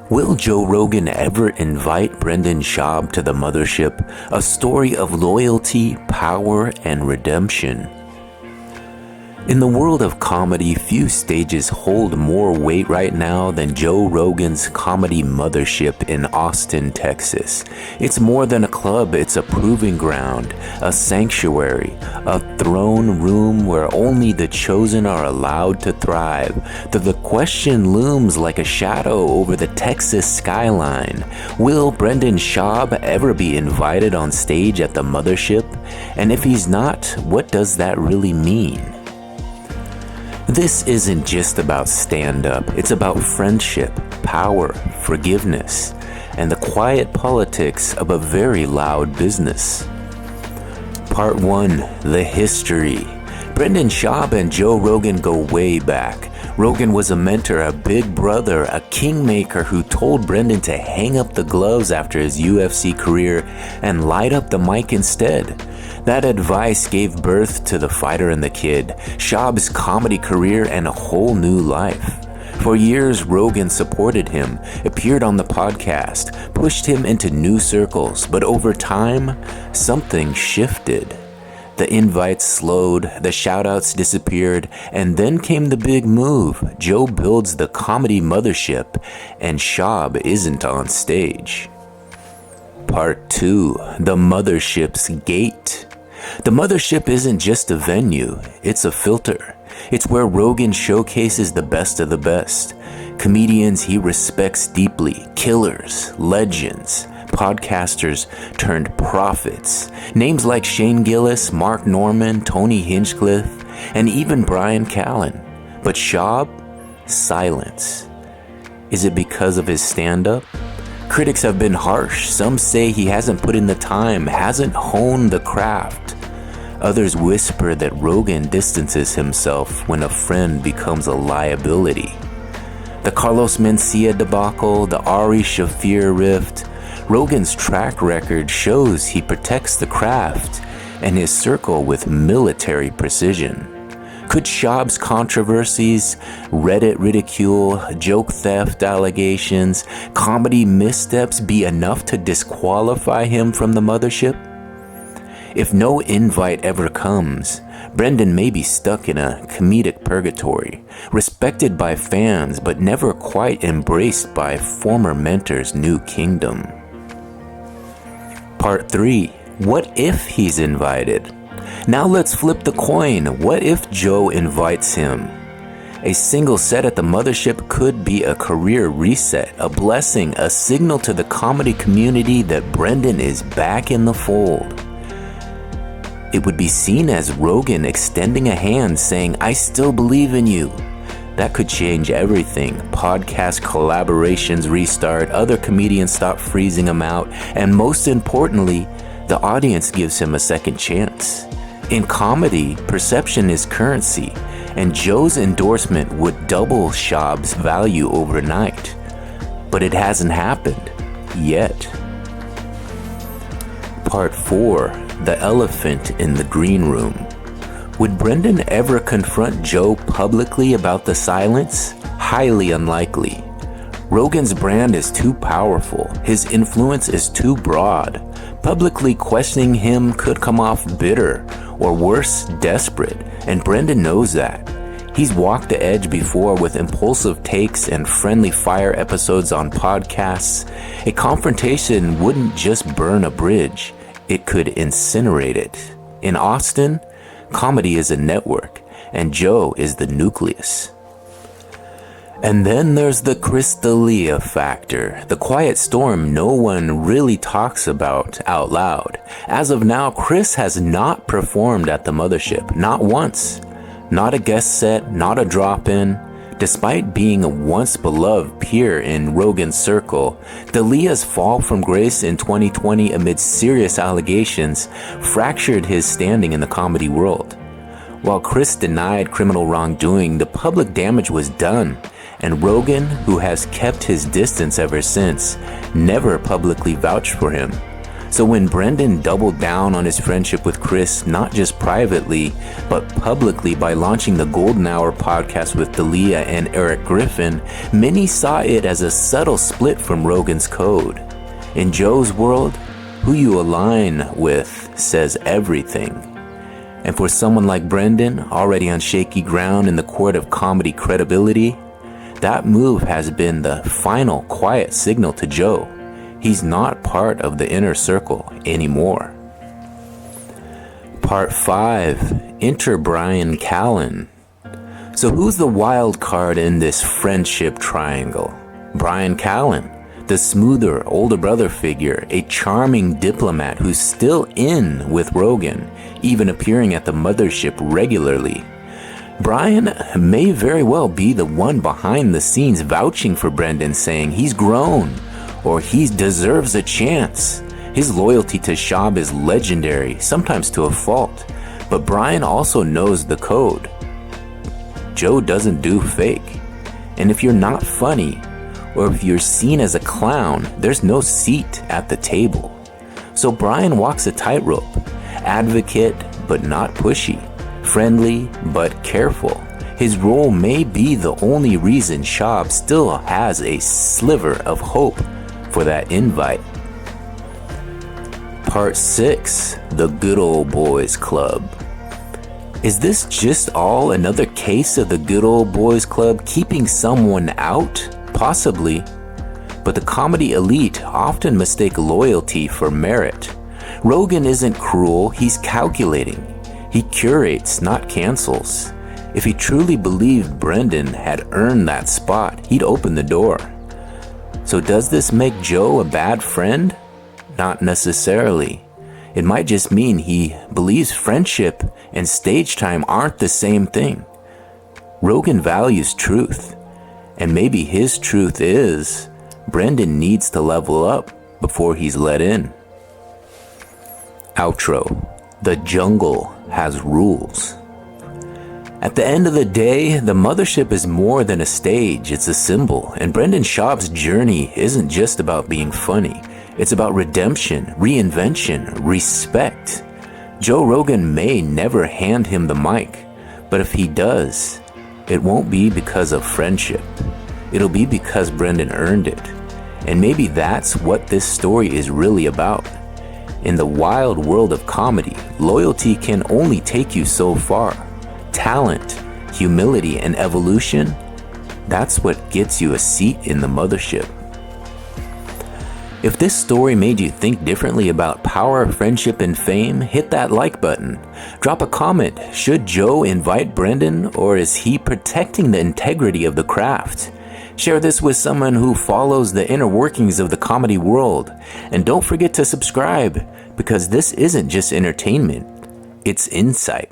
Will Joe Rogan ever invite Brendan Schaub to the mothership? A story of loyalty, power, and redemption. In the world of comedy, few stages hold more weight right now than Joe Rogan's comedy mothership in Austin, Texas. It's more than a club, it's a proving ground, a sanctuary, a throne room where only the chosen are allowed to thrive. The question looms like a shadow over the Texas skyline. Will Brendan Schaub ever be invited on stage at the mothership? And if he's not, what does that really mean? This isn't just about stand-up, it's about friendship, power, forgiveness, and the quiet politics of a very loud business. Part 1. The history. Brendan Schaub and Joe Rogan go way back. Rogan was a mentor, a big brother, a kingmaker who told Brendan to hang up the gloves after his UFC career and light up the mic instead. That advice gave birth to The Fighter and the Kid, Schaub's comedy career, and a whole new life. For years, Rogan supported him, appeared on the podcast, pushed him into new circles, but over time, something shifted. The invites slowed, the shoutouts disappeared, and then came the big move. Joe builds the comedy mothership, and Schaub isn't on stage. Part 2. The mothership's gate. The mothership isn't just a venue, it's a filter. It's where Rogan showcases the best of the best. Comedians he respects deeply, killers, legends, podcasters turned prophets. Names like Shane Gillis, Mark Norman, Tony Hinchcliffe, and even Brian Callen. But Schaub? Silence. Is it because of his stand-up? Critics have been harsh. Some say he hasn't put in the time, hasn't honed the craft. Others whisper that Rogan distances himself when a friend becomes a liability. The Carlos Mencia debacle, the Ari Shaffir rift, Rogan's track record shows he protects the craft and his circle with military precision. Could Schaub's controversies, Reddit ridicule, joke theft allegations, comedy missteps be enough to disqualify him from the mothership? If no invite ever comes, Brendan may be stuck in a comedic purgatory, respected by fans but never quite embraced by former mentor's new kingdom. Part 3. What if he's invited? Now let's flip the coin. What if Joe invites him? A single set at the mothership could be a career reset, a blessing, a signal to the comedy community that Brendan is back in the fold. It would be seen as Rogan extending a hand saying, "I still believe in you." That could change everything. Podcast collaborations restart, other comedians stop freezing him out, and most importantly, the audience gives him a second chance. In comedy, perception is currency, and Joe's endorsement would double Schaub's value overnight. But it hasn't happened yet. Part 4. The elephant in the green room. Would Brendan ever confront Joe publicly about the silence? Highly unlikely. Rogan's brand is too powerful. His influence is too broad. Publicly questioning him could come off bitter, or worse, desperate, and Brendan knows that. He's walked the edge before with impulsive takes and friendly fire episodes on podcasts. A confrontation wouldn't just burn a bridge, it could incinerate it. In Austin, comedy is a network, and Joe is the nucleus. And then there's the Chris D'Elia factor, the quiet storm no one really talks about out loud. As of now, Chris has not performed at the mothership, not once. Not a guest set, not a drop-in. Despite being a once-beloved peer in Rogan's circle, D'Elia's fall from grace in 2020 amid serious allegations fractured his standing in the comedy world. While Chris denied criminal wrongdoing, the public damage was done, and Rogan, who has kept his distance ever since, never publicly vouched for him. So when Brendan doubled down on his friendship with Chris, not just privately, but publicly by launching the Golden Hour podcast with D'Elia and Eric Griffin, many saw it as a subtle split from Rogan's code. In Joe's world, who you align with says everything. And for someone like Brendan, already on shaky ground in the court of comedy credibility, that move has been the final quiet signal to Joe. He's not part of the inner circle anymore. Part 5. Enter Bryan Callen. So who's the wild card in this friendship triangle? Bryan Callen, the smoother older brother figure, a charming diplomat who's still in with Rogan, even appearing at the mothership regularly. Bryan may very well be the one behind the scenes vouching for Brendan, saying he's grown or he deserves a chance. His loyalty to Schaub is legendary, sometimes to a fault, but Bryan also knows the code. Joe doesn't do fake. And if you're not funny, or if you're seen as a clown, there's no seat at the table. So Bryan walks a tightrope, advocate but not pushy, friendly but careful. His role may be the only reason Schaub still has a sliver of hope for that invite. Part 6. The Good Old Boys Club. Is this just all another case of the Good Old Boys Club keeping someone out? Possibly. But the comedy elite often mistake loyalty for merit. Rogan isn't cruel, he's calculating. He curates, not cancels. If he truly believed Brendan had earned that spot, he'd open the door. So does this make Joe a bad friend? Not necessarily. It might just mean he believes friendship and stage time aren't the same thing. Rogan values truth, and maybe his truth is Brendan needs to level up before he's let in. Outro. The jungle has rules. At the end of the day, the mothership is more than a stage, it's a symbol. And Brendan Schaub's journey isn't just about being funny. It's about redemption, reinvention, respect. Joe Rogan may never hand him the mic, but if he does, it won't be because of friendship. It'll be because Brendan earned it. And maybe that's what this story is really about. In the wild world of comedy, loyalty can only take you so far. Talent, humility, and evolution, that's what gets you a seat in the mothership. If this story made you think differently about power, friendship, and fame, hit that like button. Drop a comment. Should Joe invite Brendan, or is he protecting the integrity of the craft? Share this with someone who follows the inner workings of the comedy world. And don't forget to subscribe, because this isn't just entertainment, it's insight.